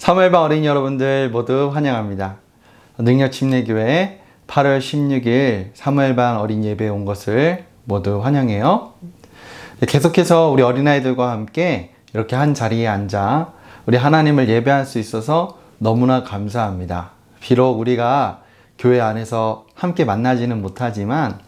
사무엘방 어린이 여러분들 모두 환영합니다. 능력침례교회 8월 16일 사무엘방 어린이 예배에 온 것을 모두 환영해요. 계속해서 우리 어린아이들과 함께 이렇게 한 자리에 앉아 우리 하나님을 예배할 수 있어서 너무나 감사합니다. 비록 우리가 교회 안에서 함께 만나지는 못하지만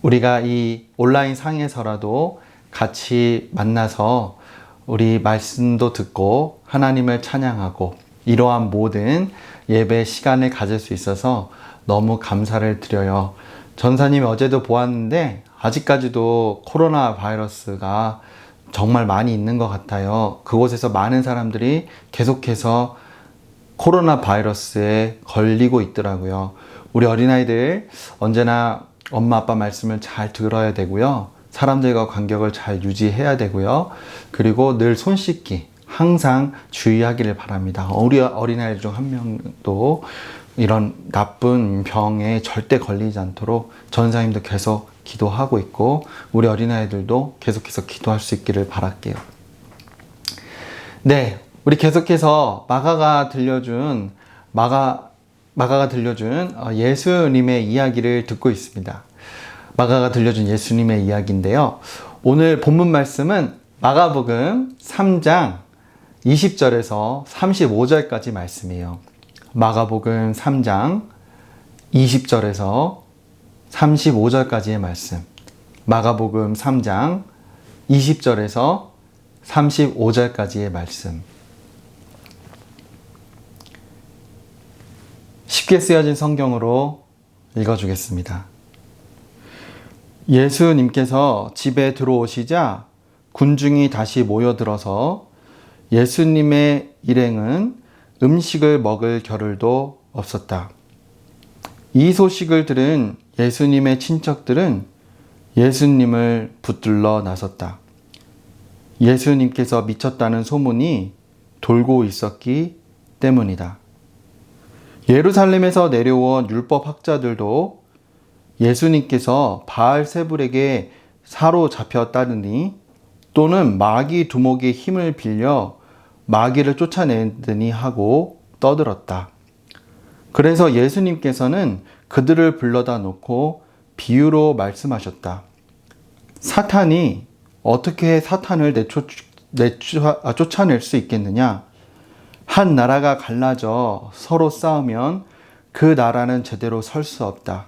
우리가 이 온라인 상에서라도 같이 만나서 우리 말씀도 듣고 하나님을 찬양하고 이러한 모든 예배 시간을 가질 수 있어서 너무 감사를 드려요. 전사님 어제도 보았는데 아직까지도 코로나 바이러스가 정말 많이 있는 것 같아요. 그곳에서 많은 사람들이 계속해서 코로나 바이러스에 걸리고 있더라고요. 우리 어린아이들 언제나 엄마 아빠 말씀을 잘 들어야 되고요. 사람들과 간격을 잘 유지해야 되고요. 그리고 늘 손 씻기 항상 주의하기를 바랍니다. 우리 어린아이 중 한 명도 이런 나쁜 병에 절대 걸리지 않도록 전사님도 계속 기도하고 있고 우리 어린아이들도 계속해서 기도할 수 있기를 바랄게요. 네, 우리 계속해서 마가가 들려준 예수님의 이야기를 듣고 있습니다. 마가가 들려준 예수님의 이야기인데요. 오늘 본문 말씀은 마가복음 3장 20절에서 35절까지 말씀이에요. 마가복음 3장 20절에서 35절까지의 말씀. 마가복음 3장 20절에서 35절까지의 말씀. 쉽게 쓰여진 성경으로 읽어주겠습니다. 예수님께서 집에 들어오시자 군중이 다시 모여들어서 예수님의 일행은 음식을 먹을 겨를도 없었다. 이 소식을 들은 예수님의 친척들은 예수님을 붙들러 나섰다. 예수님께서 미쳤다는 소문이 돌고 있었기 때문이다. 예루살렘에서 내려온 율법학자들도 예수님께서 바알세불에게 사로잡혔다느니 또는 마귀 두목의 힘을 빌려 마귀를 쫓아내더니 하고 떠들었다. 그래서 예수님께서는 그들을 불러다 놓고 비유로 말씀하셨다. 사탄이 어떻게 사탄을 쫓아낼 수 있겠느냐? 한 나라가 갈라져 서로 싸우면 그 나라는 제대로 설 수 없다.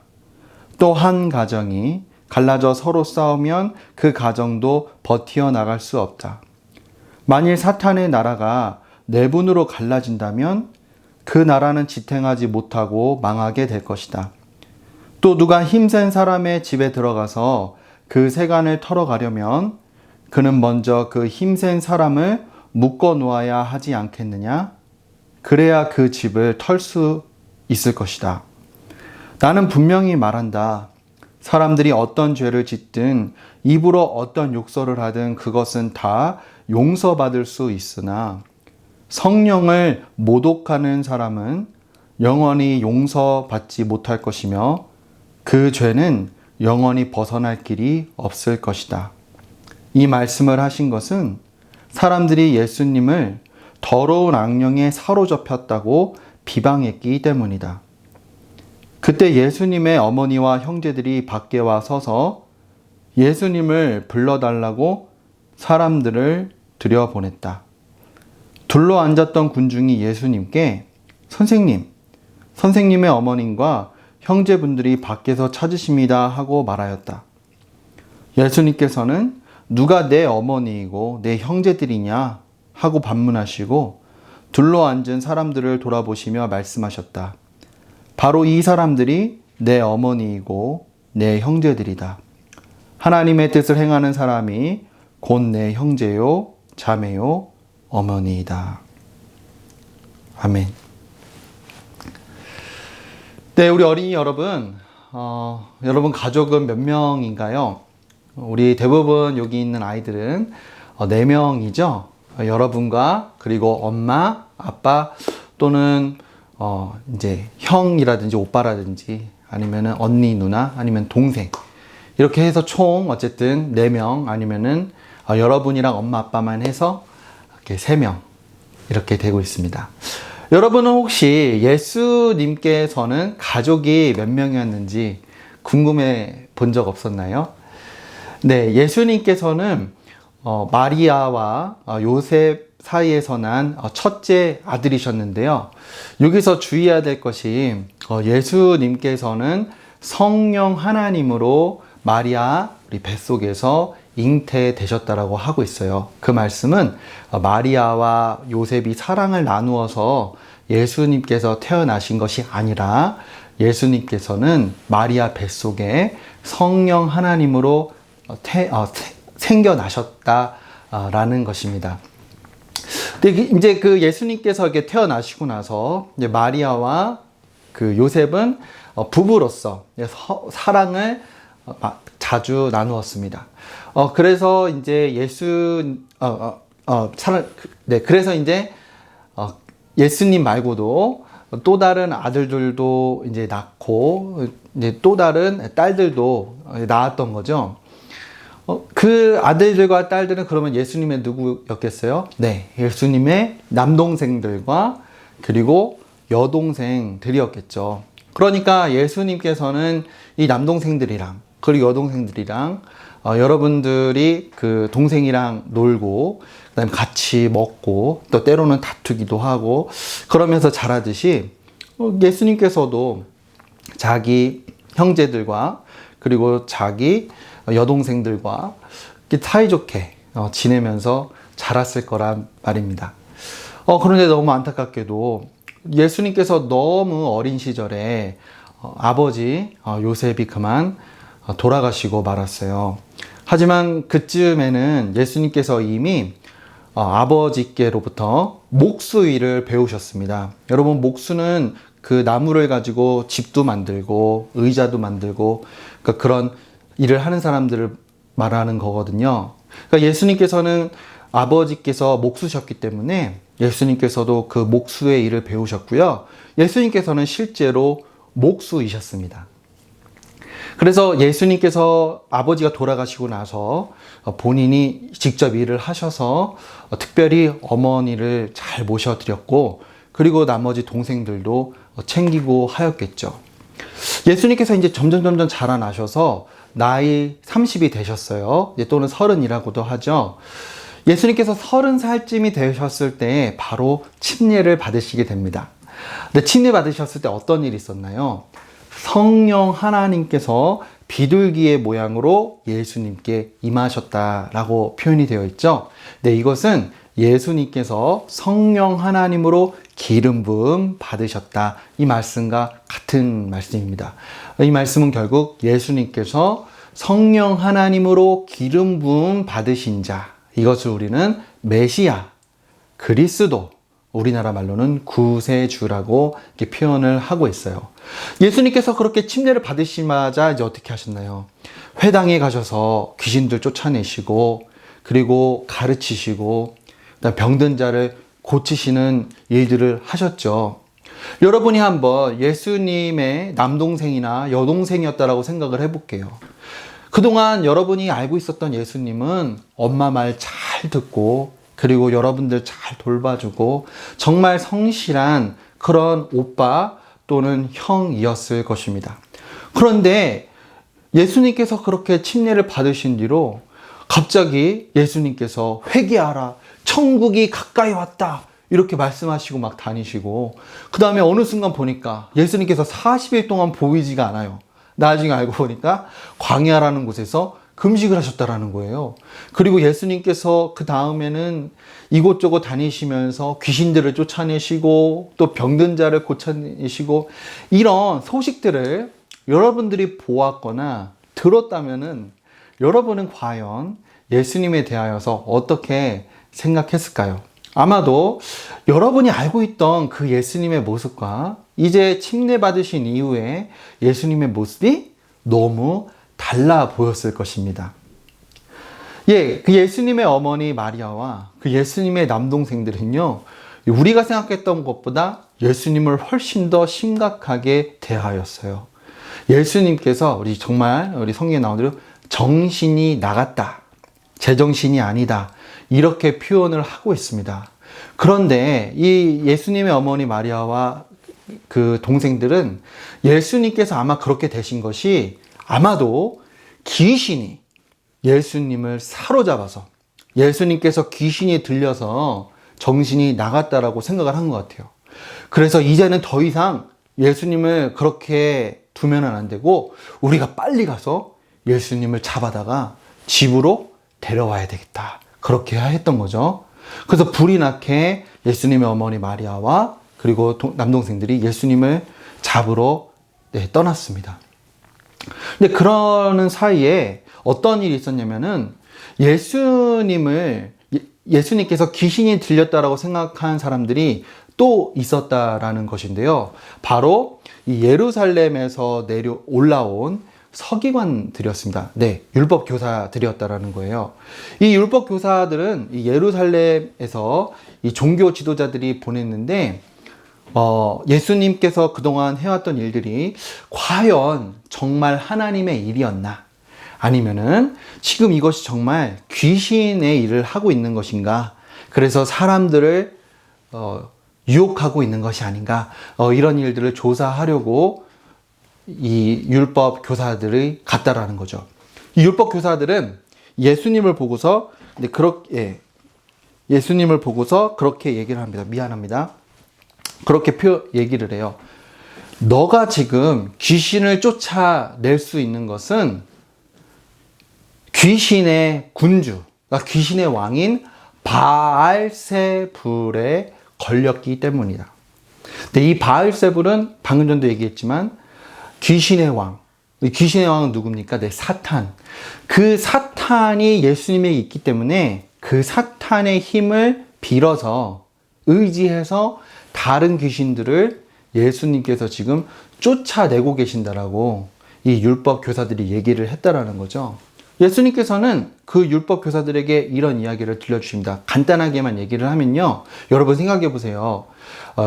또 한 가정이 갈라져 서로 싸우면 그 가정도 버티어 나갈 수 없다. 만일 사탄의 나라가 내분으로 갈라진다면 그 나라는 지탱하지 못하고 망하게 될 것이다. 또 누가 힘센 사람의 집에 들어가서 그 세간을 털어가려면 그는 먼저 그 힘센 사람을 묶어 놓아야 하지 않겠느냐? 그래야 그 집을 털 수 있을 것이다. 나는 분명히 말한다. 사람들이 어떤 죄를 짓든 입으로 어떤 욕설을 하든 그것은 다 용서받을 수 있으나 성령을 모독하는 사람은 영원히 용서받지 못할 것이며 그 죄는 영원히 벗어날 길이 없을 것이다. 이 말씀을 하신 것은 사람들이 예수님을 더러운 악령에 사로잡혔다고 비방했기 때문이다. 그때 예수님의 어머니와 형제들이 밖에 와 서서 예수님을 불러달라고 사람들을 들여보냈다. 둘러 앉았던 군중이 예수님께 선생님의 어머님과 형제분들이 밖에서 찾으십니다 하고 말하였다. 예수님께서는 누가 내 어머니이고 내 형제들이냐 하고 반문하시고 둘러 앉은 사람들을 돌아보시며 말씀하셨다. 바로 이 사람들이 내 어머니이고 내 형제들이다. 하나님의 뜻을 행하는 사람이 곧 내 형제요, 자매요, 어머니이다. 아멘. 네, 우리 어린이 여러분, 여러분 가족은 몇 명인가요? 우리 대부분 여기 있는 아이들은 4명이죠. 여러분과 그리고 엄마, 아빠 또는 이제 형이라든지 오빠라든지 아니면은 언니, 누나 아니면 동생 이렇게 해서 총 어쨌든 4명 아니면은 여러분이랑 엄마 아빠만 해서 이렇게 3명 이렇게 되고 있습니다. 여러분은 혹시 예수님께서는 가족이 몇 명이었는지 궁금해 본 적 없었나요? 네, 예수님께서는 마리아와 요셉 사이에서 난 첫째 아들이셨는데요. 여기서 주의해야 될 것이 예수님께서는 성령 하나님으로 마리아 우리 뱃속에서 잉태되셨다라고 하고 있어요. 그 말씀은 마리아와 요셉이 사랑을 나누어서 예수님께서 태어나신 것이 아니라 예수님께서는 마리아 뱃속에 성령 하나님으로 생겨나셨다라는 것입니다. 근데 이제 그 예수님께서 이렇게 태어나시고 나서 이제 마리아와 그 요셉은 부부로서 사랑을 자주 나누었습니다. 그래서 이제 그래서 이제 예수님 말고도 또 다른 아들들도 이제 낳고 이제 또 다른 딸들도 낳았던 거죠. 그 아들들과 딸들은 그러면 예수님의 누구였겠어요? 네, 예수님의 남동생들과 그리고 여동생들이었겠죠. 그러니까 예수님께서는 이 남동생들이랑 그리고 여동생들이랑 여러분들이 그 동생이랑 놀고 그다음에 같이 먹고 또 때로는 다투기도 하고 그러면서 자라듯이 예수님께서도 자기 형제들과 그리고 자기 여동생들과 사이좋게 지내면서 자랐을 거란 말입니다. 그런데 너무 안타깝게도 예수님께서 너무 어린 시절에 아버지 요셉이 그만 돌아가시고 말았어요. 하지만 그쯤에는 예수님께서 이미 아버지께로부터 목수일을 배우셨습니다. 여러분, 목수는 그 나무를 가지고 집도 만들고 의자도 만들고 그러니까 그런 일을 하는 사람들을 말하는 거거든요. 그러니까 예수님께서는 아버지께서 목수셨기 때문에 예수님께서도 그 목수의 일을 배우셨고요. 예수님께서는 실제로 목수이셨습니다. 그래서 예수님께서 아버지가 돌아가시고 나서 본인이 직접 일을 하셔서 특별히 어머니를 잘 모셔드렸고 그리고 나머지 동생들도 챙기고 하였겠죠. 예수님께서 이제 점점 자라나셔서 나이 30이 되셨어요. 또는 30이라고도 하죠. 예수님께서 30살쯤이 되셨을 때 바로 침례를 받으시게 됩니다. 근데 침례 받으셨을 때 어떤 일이 있었나요? 성령 하나님께서 비둘기의 모양으로 예수님께 임하셨다라고 표현이 되어 있죠. 네, 이것은 예수님께서 성령 하나님으로 기름 부음 받으셨다. 이 말씀과 같은 말씀입니다. 이 말씀은 결국 예수님께서 성령 하나님으로 기름 부음 받으신 자, 이것을 우리는 메시아, 그리스도, 우리나라 말로는 구세주라고 이렇게 표현을 하고 있어요. 예수님께서 그렇게 침례를 받으시자마자 이제 어떻게 하셨나요? 회당에 가셔서 귀신들 쫓아내시고 그리고 가르치시고 병든 자를 고치시는 일들을 하셨죠. 여러분이 한번 예수님의 남동생이나 여동생이었다라고 생각을 해볼게요. 그동안 여러분이 알고 있었던 예수님은 엄마 말 잘 듣고 그리고 여러분들 잘 돌봐주고 정말 성실한 그런 오빠 또는 형이었을 것입니다. 그런데 예수님께서 그렇게 침례를 받으신 뒤로 갑자기 예수님께서 회개하라, 천국이 가까이 왔다, 이렇게 말씀하시고 막 다니시고 그 다음에 어느 순간 보니까 예수님께서 40일 동안 보이지가 않아요. 나중에 알고 보니까 광야라는 곳에서 금식을 하셨다라는 거예요. 그리고 예수님께서 그 다음에는 이곳저곳 다니시면서 귀신들을 쫓아내시고 또 병든 자를 고쳐내시고 이런 소식들을 여러분들이 보았거나 들었다면은 여러분은 과연 예수님에 대하여서 어떻게 생각했을까요? 아마도 여러분이 알고 있던 그 예수님의 모습과 이제 침례 받으신 이후에 예수님의 모습이 너무 달라 보였을 것입니다. 그 예수님의 어머니 마리아와 그 예수님의 남동생들은요, 우리가 생각했던 것보다 예수님을 훨씬 더 심각하게 대하였어요. 예수님께서 우리 성경에 나온 대로 정신이 나갔다, 제정신이 아니다, 이렇게 표현을 하고 있습니다. 그런데 이 예수님의 어머니 마리아와 그 동생들은 예수님께서 아마 그렇게 되신 것이 아마도 귀신이 예수님을 사로잡아서 예수님께서 귀신이 들려서 정신이 나갔다라고 생각을 한 것 같아요. 그래서 이제는 더 이상 예수님을 그렇게 두면은 안 되고 우리가 빨리 가서 예수님을 잡아다가 집으로 데려와야 되겠다. 그렇게 했던 거죠. 그래서 불이 나게 예수님의 어머니 마리아와 그리고 남동생들이 예수님을 잡으러 떠났습니다. 근데 그러는 사이에 어떤 일이 있었냐면은 예수님께서 귀신이 들렸다라고 생각한 사람들이 또 있었다라는 것인데요. 바로 이 예루살렘에서 올라온 서기관들이었습니다. 네, 율법 교사들이었다라는 거예요. 이 율법 교사들은 이 예루살렘에서 이 종교 지도자들이 보냈는데 예수님께서 그동안 해왔던 일들이 과연 정말 하나님의 일이었나? 아니면은 지금 이것이 정말 귀신의 일을 하고 있는 것인가? 그래서 사람들을 유혹하고 있는 것이 아닌가? 이런 일들을 조사하려고 이 율법 교사들이 갔다라는 거죠. 이 율법 교사들은 예수님을 보고서 예수님을 보고서 그렇게 얘기를 합니다. 미안합니다. 그렇게 얘기를 해요. 너가 지금 귀신을 쫓아낼 수 있는 것은 귀신의 군주, 그러니까 귀신의 왕인 바알세불에 걸렸기 때문이다. 근데 이 바알세불은 방금 전도 얘기했지만 귀신의 왕. 귀신의 왕은 누굽니까? 네, 사탄. 그 사탄이 예수님에게 있기 때문에 그 사탄의 힘을 빌어서 의지해서 다른 귀신들을 예수님께서 지금 쫓아내고 계신다라고 이 율법 교사들이 얘기를 했다라는 거죠. 예수님께서는 그 율법 교사들에게 이런 이야기를 들려주십니다. 간단하게만 얘기를 하면요. 여러분 생각해 보세요.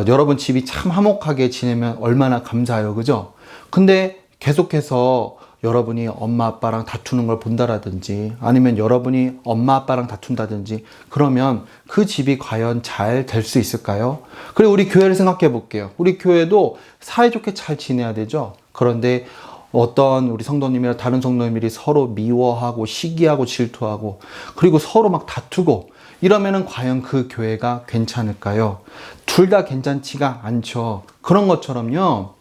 여러분 집이 참 화목하게 지내면 얼마나 감사해요. 그죠? 근데 계속해서 여러분이 엄마 아빠랑 다투는 걸 본다라든지 아니면 여러분이 엄마 아빠랑 다툰다든지 그러면 그 집이 과연 잘 될 수 있을까요? 그리고 우리 교회를 생각해 볼게요. 우리 교회도 사이좋게 잘 지내야 되죠. 그런데 어떤 우리 성도님이나 다른 성도님들이 서로 미워하고 시기하고 질투하고 그리고 서로 막 다투고 이러면은 과연 그 교회가 괜찮을까요? 둘 다 괜찮지가 않죠. 그런 것처럼요.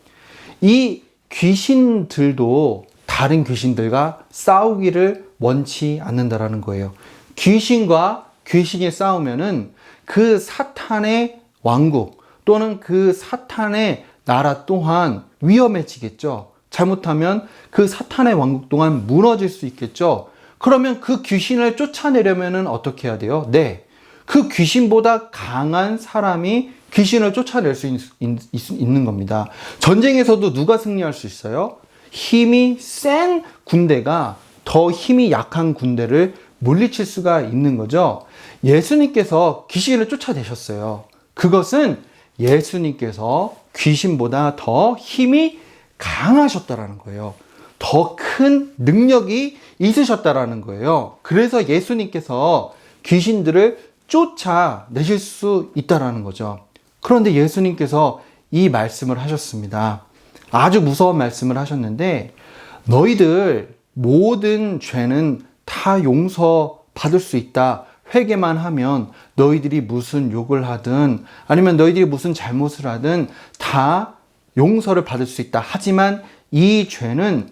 이 귀신들도 다른 귀신들과 싸우기를 원치 않는다라는 거예요. 귀신과 귀신이 싸우면은 그 사탄의 왕국 또는 그 사탄의 나라 또한 위험해지겠죠. 잘못하면 그 사탄의 왕국 또한 무너질 수 있겠죠. 그러면 그 귀신을 쫓아내려면은 어떻게 해야 돼요? 네. 그 귀신보다 강한 사람이 귀신을 쫓아낼 수 있는 겁니다. 전쟁에서도 누가 승리할 수 있어요? 힘이 센 군대가 더 힘이 약한 군대를 물리칠 수가 있는 거죠. 예수님께서 귀신을 쫓아내셨어요. 그것은 예수님께서 귀신보다 더 힘이 강하셨다라는 거예요. 더 큰 능력이 있으셨다라는 거예요. 그래서 예수님께서 귀신들을 쫓아내실 수 있다라는 거죠. 그런데 예수님께서 이 말씀을 하셨습니다. 아주 무서운 말씀을 하셨는데 너희들 모든 죄는 다 용서받을 수 있다. 회개만 하면 너희들이 무슨 욕을 하든 아니면 너희들이 무슨 잘못을 하든 다 용서를 받을 수 있다. 하지만 이 죄는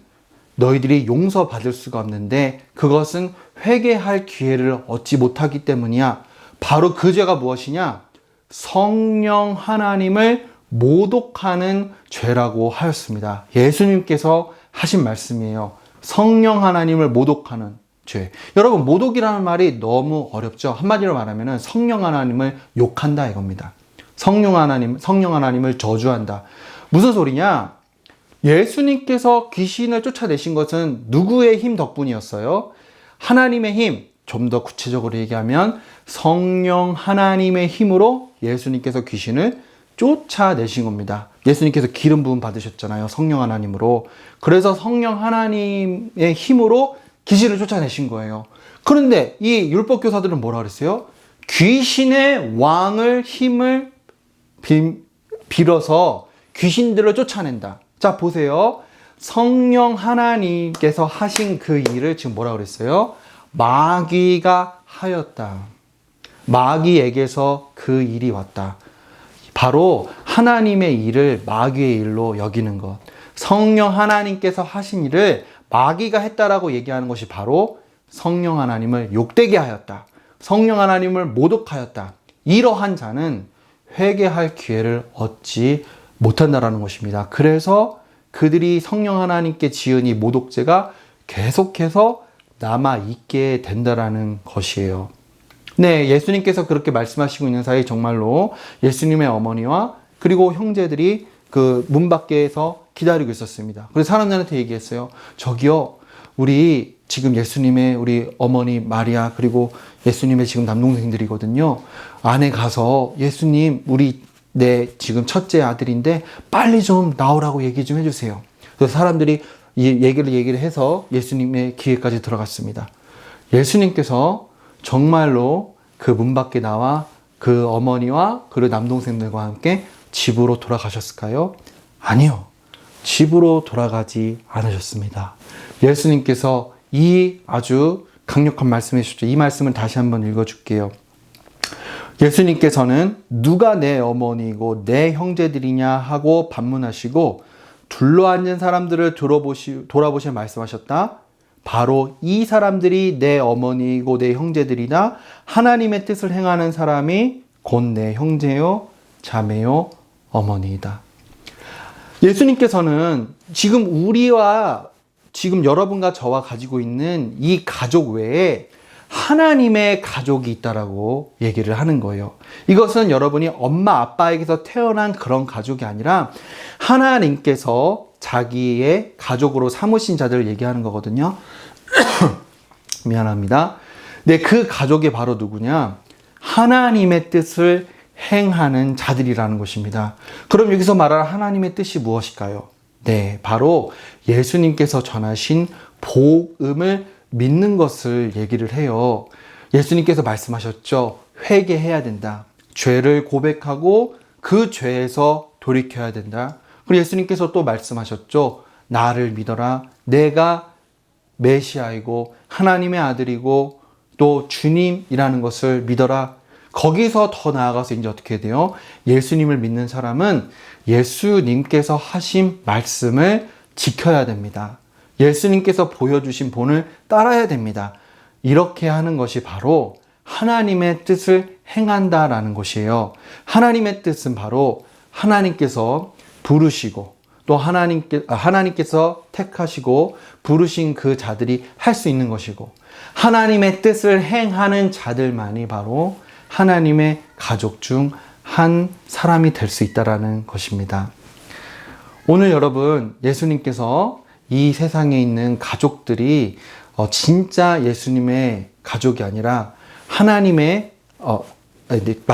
너희들이 용서받을 수가 없는데 그것은 회개할 기회를 얻지 못하기 때문이야. 바로 그 죄가 무엇이냐? 성령 하나님을 모독하는 죄라고 하였습니다. 예수님께서 하신 말씀이에요. 성령 하나님을 모독하는 죄. 여러분, 모독이라는 말이 너무 어렵죠? 한마디로 말하면 성령 하나님을 욕한다 이겁니다. 성령 하나님을 저주한다. 무슨 소리냐? 예수님께서 귀신을 쫓아내신 것은 누구의 힘 덕분이었어요? 하나님의 힘. 좀 더 구체적으로 얘기하면 성령 하나님의 힘으로 예수님께서 귀신을 쫓아내신 겁니다. 예수님께서 기름 부음 받으셨잖아요. 성령 하나님으로. 그래서 성령 하나님의 힘으로 귀신을 쫓아내신 거예요. 그런데 이 율법 교사들은 뭐라 그랬어요? 귀신의 왕을 힘을 빌어서 귀신들을 쫓아낸다. 자, 보세요. 성령 하나님께서 하신 그 일을 지금 뭐라고 그랬어요? 마귀가 하였다. 마귀에게서 그 일이 왔다. 바로 하나님의 일을 마귀의 일로 여기는 것. 성령 하나님께서 하신 일을 마귀가 했다라고 얘기하는 것이 바로 성령 하나님을 욕되게 하였다. 성령 하나님을 모독하였다. 이러한 자는 회개할 기회를 얻지 못한다라는 것입니다. 그래서 그들이 성령 하나님께 지은 이 모독죄가 계속해서 남아있게 된다라는 것이에요. 네, 예수님께서 그렇게 말씀하시고 있는 사이 정말로 예수님의 어머니와 그리고 형제들이 그 문 밖에서 기다리고 있었습니다. 그래서 사람들한테 얘기했어요. 저기요, 우리 지금 예수님의 우리 어머니 마리아 그리고 예수님의 지금 남동생들이거든요. 안에 가서 예수님 우리 지금 첫째 아들인데 빨리 좀 나오라고 얘기 좀 해주세요. 그래서 사람들이 얘기를 해서 예수님의 귀에까지 들어갔습니다. 예수님께서 정말로 그 문 밖에 나와 그 어머니와 그리고 남동생들과 함께 집으로 돌아가셨을까요? 아니요. 집으로 돌아가지 않으셨습니다. 예수님께서 이 아주 강력한 말씀해 주셨죠. 이 말씀을 다시 한번 읽어줄게요. 예수님께서는 누가 내 어머니이고 내 형제들이냐 하고 반문하시고 둘러앉은 사람들을 돌아보시며 말씀하셨다. 바로 이 사람들이 내 어머니이고 내 형제들이나 하나님의 뜻을 행하는 사람이 곧 내 형제요, 자매요, 어머니이다. 예수님께서는 지금 우리와 지금 여러분과 저와 가지고 있는 이 가족 외에 하나님의 가족이 있다라고 얘기를 하는 거예요. 이것은 여러분이 엄마 아빠에게서 태어난 그런 가족이 아니라 하나님께서 자기의 가족으로 삼으신 자들을 얘기하는 거거든요. 미안합니다. 네, 그 가족이 바로 누구냐? 하나님의 뜻을 행하는 자들이라는 것입니다. 그럼 여기서 말할 하나님의 뜻이 무엇일까요? 네, 바로 예수님께서 전하신 복음을 믿는 것을 얘기를 해요. 예수님께서 말씀하셨죠. 회개해야 된다. 죄를 고백하고 그 죄에서 돌이켜야 된다. 그리고 예수님께서 또 말씀하셨죠. 나를 믿어라. 내가 메시아이고 하나님의 아들이고 또 주님이라는 것을 믿어라. 거기서 더 나아가서 이제 어떻게 돼요? 예수님을 믿는 사람은 예수님께서 하신 말씀을 지켜야 됩니다. 예수님께서 보여주신 본을 따라야 됩니다. 이렇게 하는 것이 바로 하나님의 뜻을 행한다라는 것이에요. 하나님의 뜻은 바로 하나님께서 부르시고 또 하나님께서 택하시고 부르신 그 자들이 할 수 있는 것이고 하나님의 뜻을 행하는 자들만이 바로 하나님의 가족 중 한 사람이 될 수 있다라는 것입니다. 오늘 여러분, 예수님께서 이 세상에 있는 가족들이 진짜 예수님의 가족이 아니라 하나님의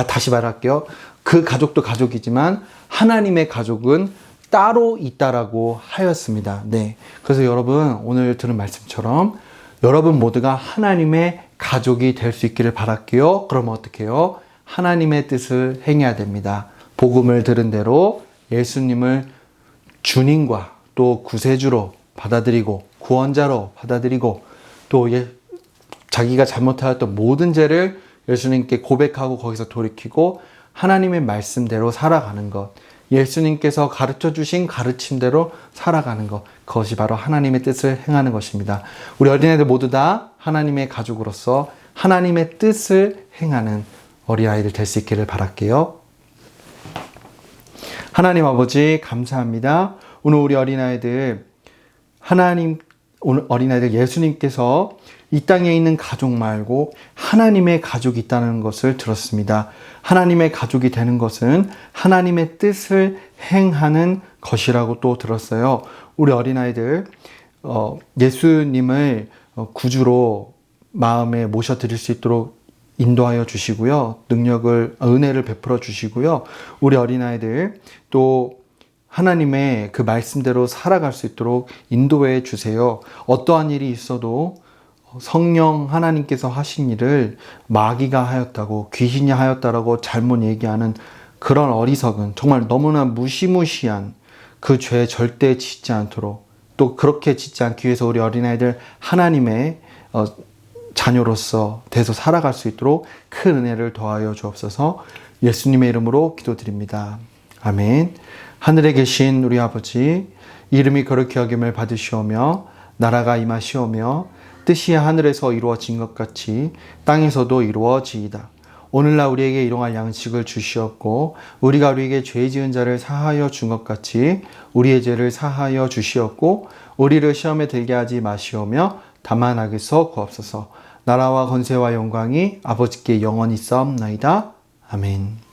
다시 말할게요. 그 가족도 가족이지만 하나님의 가족은 따로 있다라고 하였습니다. 네. 그래서 여러분, 오늘 들은 말씀처럼 여러분 모두가 하나님의 가족이 될 수 있기를 바랄게요. 그러면 어떻게 해요? 하나님의 뜻을 행해야 됩니다. 복음을 들은 대로 예수님을 주님과 또 구세주로 받아들이고 구원자로 받아들이고 또 자기가 잘못하였던 모든 죄를 예수님께 고백하고 거기서 돌이키고 하나님의 말씀대로 살아가는 것, 예수님께서 가르쳐 주신 가르침대로 살아가는 것, 그것이 바로 하나님의 뜻을 행하는 것입니다. 우리 어린아이들 모두 다 하나님의 가족으로서 하나님의 뜻을 행하는 어린아이들 될 수 있기를 바랄게요. 하나님 아버지 감사합니다. 오늘 우리 어린아이들 오늘 어린아이들 예수님께서 이 땅에 있는 가족 말고 하나님의 가족이 있다는 것을 들었습니다. 하나님의 가족이 되는 것은 하나님의 뜻을 행하는 것이라고 또 들었어요. 우리 어린아이들 예수님을 구주로 마음에 모셔드릴 수 있도록 인도하여 주시고요. 은혜를 베풀어 주시고요. 우리 어린아이들 또 하나님의 그 말씀대로 살아갈 수 있도록 인도해 주세요. 어떠한 일이 있어도 성령 하나님께서 하신 일을 마귀가 하였다고, 귀신이 하였다라고 잘못 얘기하는 그런 어리석은, 정말 너무나 무시무시한 그 죄에 절대 짓지 않도록, 또 그렇게 짓지 않기 위해서 우리 어린아이들 하나님의 자녀로서 돼서 살아갈 수 있도록 큰 은혜를 더하여 주옵소서. 예수님의 이름으로 기도드립니다. 아멘. 하늘에 계신 우리 아버지, 이름이 거룩히 여김을 받으시오며 나라가 임하시오며 뜻이 하늘에서 이루어진 것 같이 땅에서도 이루어지이다. 오늘날 우리에게 일용할 양식을 주시옵고 우리가 우리에게 죄 지은 자를 사하여 준 것 같이 우리의 죄를 사하여 주시옵고 우리를 시험에 들게 하지 마시오며 다만 악에서 구하옵소서. 나라와 권세와 영광이 아버지께 영원히 있사옵나이다. 아멘.